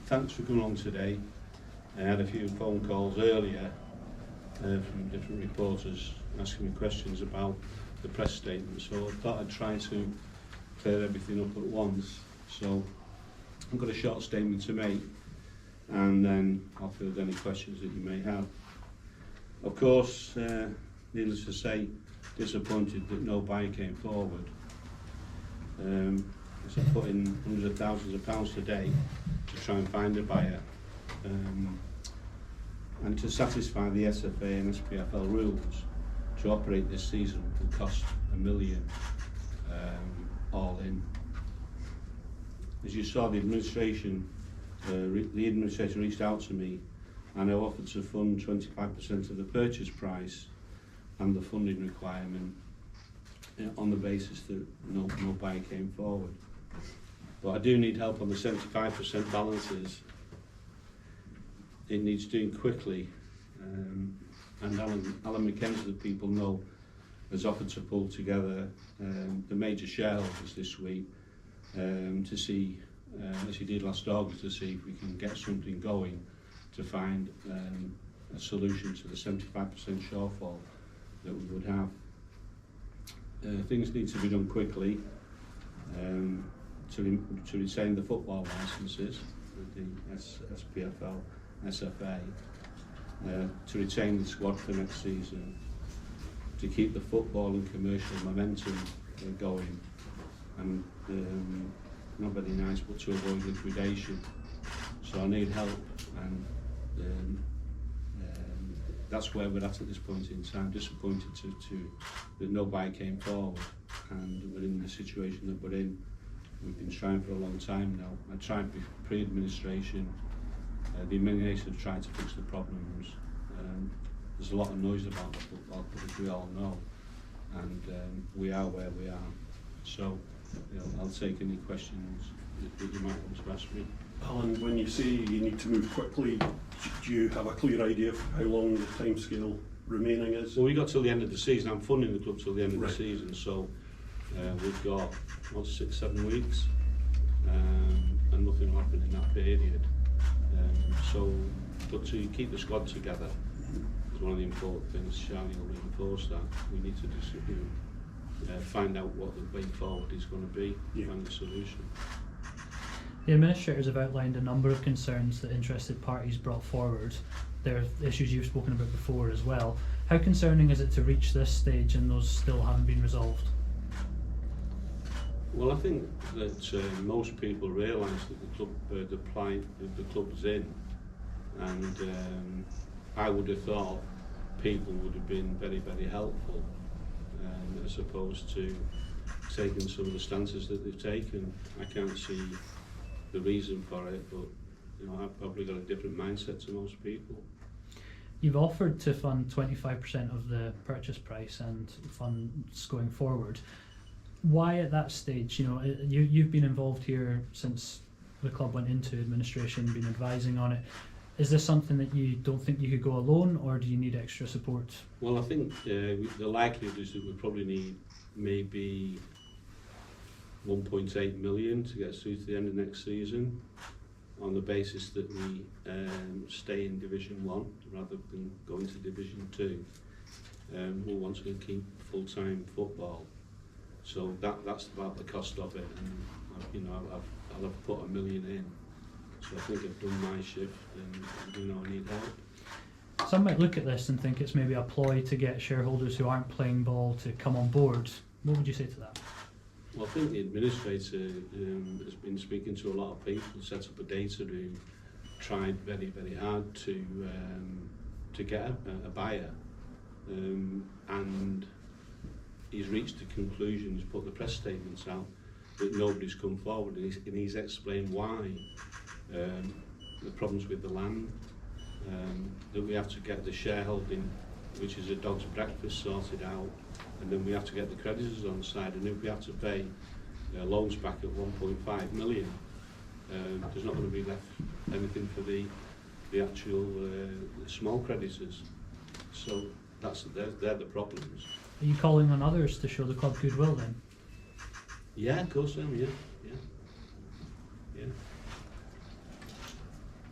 thanks for coming on today. I had a few phone calls earlier from different reporters asking me questions about the press statement, so I thought I'd try to clear everything up at once. So I've got a short statement to make, and then I'll field any questions that you may have. Of course, needless to say, disappointed that no buyer came forward. As I put in hundreds of thousands of pounds today to try and find a buyer, and to satisfy the SFA and SPFL rules to operate this season will cost £1 million all in. As you saw, the administrator reached out to me, and I offered to fund 25% of the purchase price and the funding requirement on the basis that no buyer came forward. But I do need help on the 75% balances. It needs doing quickly, and Alan McKenzie, that people know, has offered to pull together the major shareholders this week to see, as he did last August, to see if we can get something going to find a solution to the 75% shortfall that we would have. Things need to be done quickly to retain the football licences, the SPFL, SFA, to retain the squad for next season, to keep the football and commercial momentum going, and not very nice, but to avoid liquidation. So I need help, and that's where we're at this point in time. Disappointed that no buyer came forward, and we're in the situation that we're in. We've been trying for a long time now. I tried pre-administration. The administration have tried to fix the problems. There's a lot of noise about the football, as we all know, and we are where we are. So, I'll take any questions that you might want to ask me. Alan, when you say you need to move quickly, do you have a clear idea of how long the timescale remaining is? Well, we got till the end of the season. I'm funding the club till the end of the season, so we've got 6-7 weeks, and nothing will happen in that period. But to keep the squad together is one of the important things. Charlie will reinforce that. We need to just find out what the way forward is going to be, find a solution. The administrators have outlined a number of concerns that interested parties brought forward. There are issues you've spoken about before as well. How concerning is it to reach this stage and those still haven't been resolved? Well, I think that most people realise that the club, the plight that the club's in, and I would have thought people would have been very, very helpful, as opposed to taking some of the stances that they've taken. I can't see the reason for it, but I've probably got a different mindset to most people. You've offered to fund 25% of the purchase price and funds going forward. Why at that stage? You've been involved here since the club went into administration, been advising on it. Is this something that you don't think you could go alone, or do you need extra support? Well, I think the likelihood is that we probably need maybe 1.8 million to get us through to the end of next season, on the basis that we stay in Division 1 rather than going to Division 2. We want to keep full-time football, so that's about the cost of it. And I'll have put £1 million in, so I think I've done my shift, and I need help. Some might look at this and think it's maybe a ploy to get shareholders who aren't playing ball to come on board. What would you say to that? Well, I think the administrator has been speaking to a lot of people, set up a data room, tried very, very hard to get a buyer, and he's reached the conclusion, he's put the press statements out, that nobody's come forward, and he's explained why. The problems with the land, that we have to get the shareholding, which is a dog's breakfast, sorted out, and then we have to get the creditors on side, and if we have to pay loans back at 1.5 million, there's not going to be left anything for the actual small creditors. So they're the problems. Are you calling on others to show the club goodwill then? Yeah, of course I am, yeah.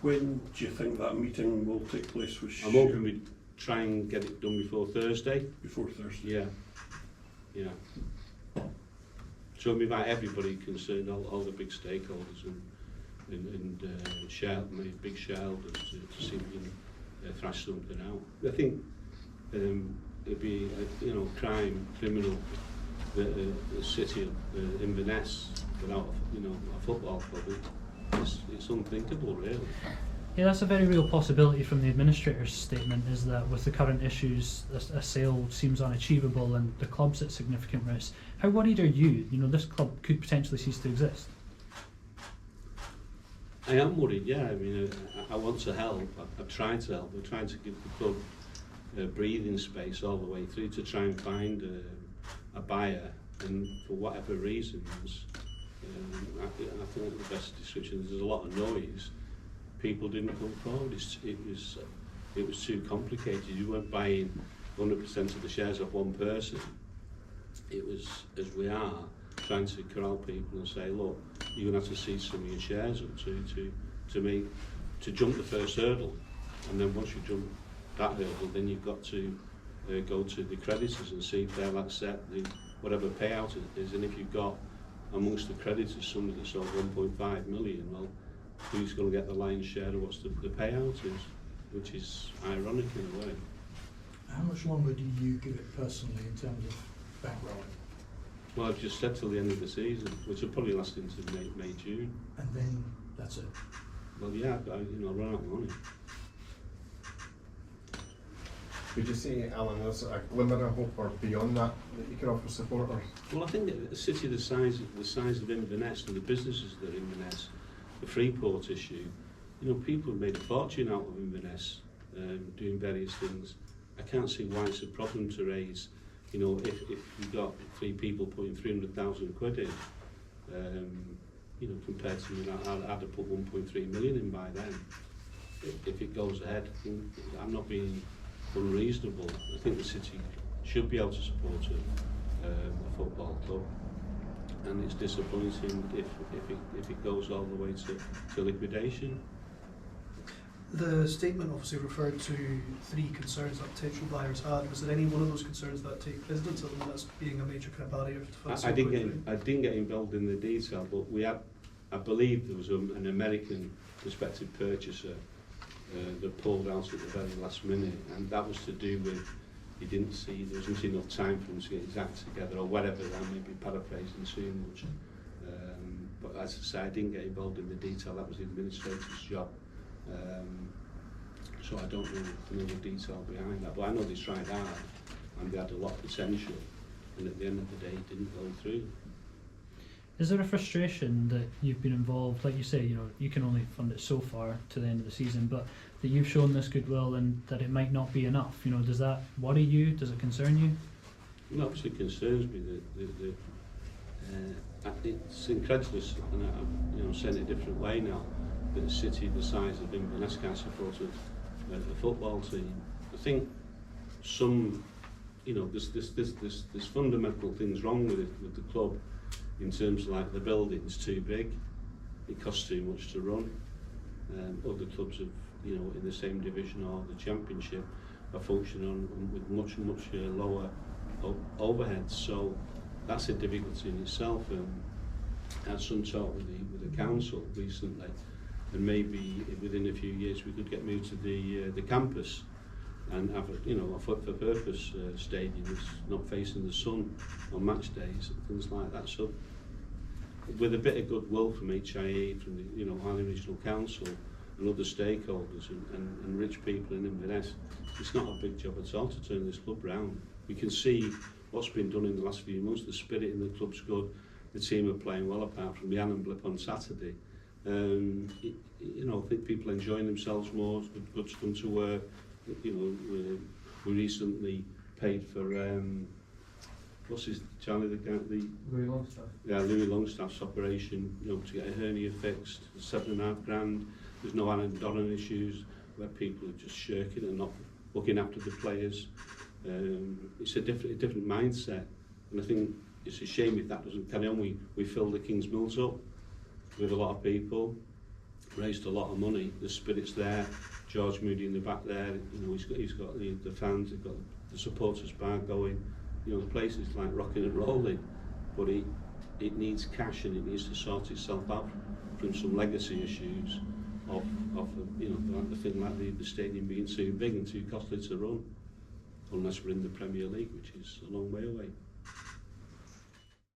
When do you think that meeting will take place? I'm hoping we try and get it done before Thursday. Before Thursday? Yeah. So we invite everybody concerned, all the big stakeholders and big shareholders to see if we can thrash something out. I think it'd be criminal that a city of Inverness without a football club. It's unthinkable, really. Yeah, that's a very real possibility from the administrator's statement, is that with the current issues, a sale seems unachievable and the club's at significant risk. How worried are you? This club could potentially cease to exist. I am worried, yeah. I mean, I want to help. I've tried to help. We're trying to give the club breathing space all the way through to try and find a buyer, and for whatever reasons, I think the best description is there's a lot of noise. People didn't come forward. It was too complicated. You weren't buying 100% of the shares of one person. It was, as we are, trying to corral people and say, look, you're going to have to see some of your shares up to jump the first hurdle, and then once you jump that hurdle, then you've got to go to the creditors and see if they'll accept whatever payout it is. And if you've got amongst the creditors somebody that sold 1.5 million, well, who's going to get the lion's share of what the payout is, which is ironic in a way. How much longer do you give it personally in terms of bankrolling? Well, I've just said till the end of the season, which will probably last into May, June. And then that's it? Well, yeah, I'll run out of money. Would you say, Alan, there's a glimmer of hope or beyond that you can offer supporters? Well, I think a city the size of Inverness and the businesses that are in Inverness, the Freeport issue, people have made a fortune out of Inverness doing various things. I can't see why it's a problem to raise, if you've got 3 people putting 300,000 quid in, compared to, I'd have put 1.3 million in by then. If it goes ahead, I'm not being unreasonable. I think the city should be able to support a football club, and it's disappointing if it goes all the way to liquidation. The statement obviously referred to 3 concerns that potential buyers had. Was there any one of those concerns that take precedence, other than that's being a major kind of barrier to fast? I didn't get involved in the detail, but I believe there was an American prospective purchaser that pulled out at the very last minute, and that was to do with there wasn't enough time for them to get his act together or whatever. I may be paraphrasing too much, but as I say, I didn't get involved in the detail. That was the administrator's job, so I don't know the detail behind that, but I know they tried hard and they had a lot of potential, and at the end of the day it didn't go through. Is there a frustration that you've been involved, like you say, you can only fund it so far to the end of the season, but that you've shown this goodwill and that it might not be enough? Does that worry you? Does it concern you? Well, obviously it concerns me that it's incredulous, and I'm saying it a different way now, that a city the size of Inverness can't support a football team. I think there's fundamental things wrong with the club. In terms of like the building's too big, it costs too much to run. Other clubs have, in the same division or the championship, are functioning with much lower overheads. So that's a difficulty in itself. I had some talk with the council recently, and maybe within a few years we could get moved to the campus and have a fit for purpose stadium that's not facing the sun on match days and things like that. So with a bit of goodwill from HIA, from the Highland Regional Council and other stakeholders and rich people in Inverness, it's not a big job at all to turn this club round. We can see what's been done in the last few months. The spirit in the club's good. The team are playing well, apart from the Annan blip on Saturday. I think people are enjoying themselves more. It's good to come to work. We recently paid for Louis Longstaff. Yeah, Louis Longstaff's operation, to get a hernia fixed, £7,500. There's no Alan Donnan issues where people are just shirking and not looking after the players. It's a different mindset, and I think it's a shame if that doesn't carry on. We fill the King's Mills up with a lot of people. raised a lot of money. The spirit's there. George Moody in the back there. You know, he's got the fans. He's got the supporters bar going. You know, the place is like rocking and rolling, but it needs cash and it needs to sort itself out from some legacy issues of you know, like the thing like the stadium being too big and too costly to run, unless we're in the Premier League, which is a long way away.